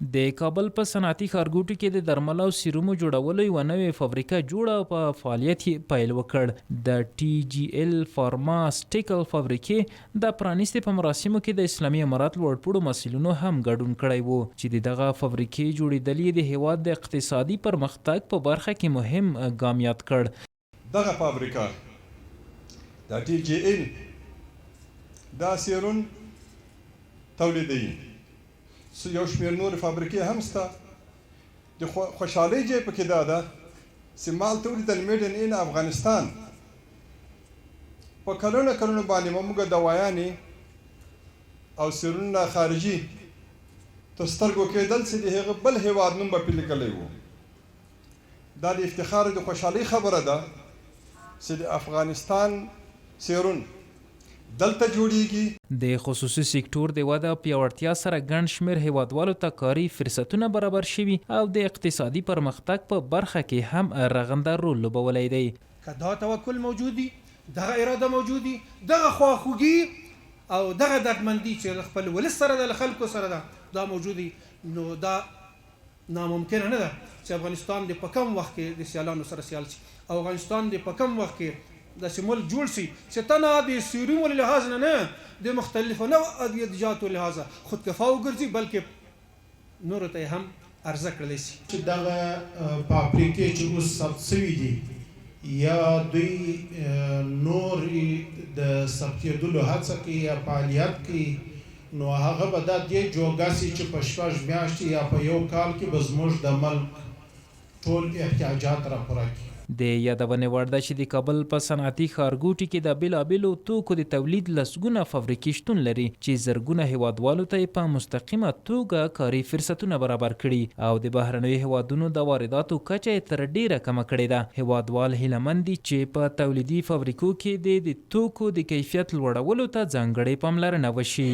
د کابل په صنعتي ښارګوټي کې د درملو او سیرومو جوړولو یوه نوې فابریکه جوړه او په فعالیت یې پیل وکړ. د TGL فارماسټیکل فابریکې د پرانیستې په مراسمو کې د اسلامي امارات لوړپوړو مسؤلینو هم ګډون کړی و چې د دغه فابریکې جوړېدل یې د هیواد د اقتصادي پرمختګ په برخه کې مهم ګام یاد کړ. دغه فابریکه د TGL دا سیرون تولیدوي. یو شمېر نور فابریکې هم شته. د خوشحالۍ ځای پکې دا ده چې مال تولیدل میډ ان افغانستان. په کلونه کلونه باندې موږ دوايانې او سیرونه خارجي تر سترګو کېدل چې د هغه بل هېواد نوم به پرې لیکلی و. دا د افتخار د خوشحالۍ خبره ده چې د افغانستان سیرون دلته جوړیږي. د خصوصي سکتور د وده پیاوړتیا سره ګڼ شمېر هیوادوالو ته کاري فرصتونه برابر شوي او د اقتصادي پرمختګ په برخه کې هم رغنده رول لوبولی دی. که دا توکل موجود وي، دغه اراده موجود وي، دغه خواخوږي او دغه دردمندي چې خپل ولس سره ده، له خلکو سره ده، دا موجود وي، نو دا ناممکنه نه ده چې افغانستان د په کم وخت کې د سیالانو سره سیال شي او افغانستان د په کم وخت کې داسې ملک جوړ شي چې تنها د سیرومو له لحاظ نه د مختلفو نوع ادویجاتو لحاظه خودکفا وګرځي، بلکې نورو ته هم عرضه کړلی شي. چې دغه فابریکې چې اوس ثبت شوي دي یا دوی نور د ثبتېدلو هڅه کوي یا فعالیت کوي، نو هغه به دا دې جوګه شي چې په 6 میاشتې یا په 1 کال کې به زموږ د ملک ټول احتیاجات راپوره کړي. د یادونې وړ ده چې د کابل په صنعتي ښارګوټي کې د بېلابېلو توکو د تولید لسګونه فابریکې شتون لري چې زرګونه هیوادوالو ته یې په مستقیمه توګه کاري فرصتونه برابر کړي او د بهرنیو هیوادونو د وارداتو کچه یې تر ډیره کمه کړې ده. هیوادوال هیلهمند دي چې په تولیدي فابریکو کې د توکو د کیفیت لوړولو ته ځانګړې پاملرنه وشي.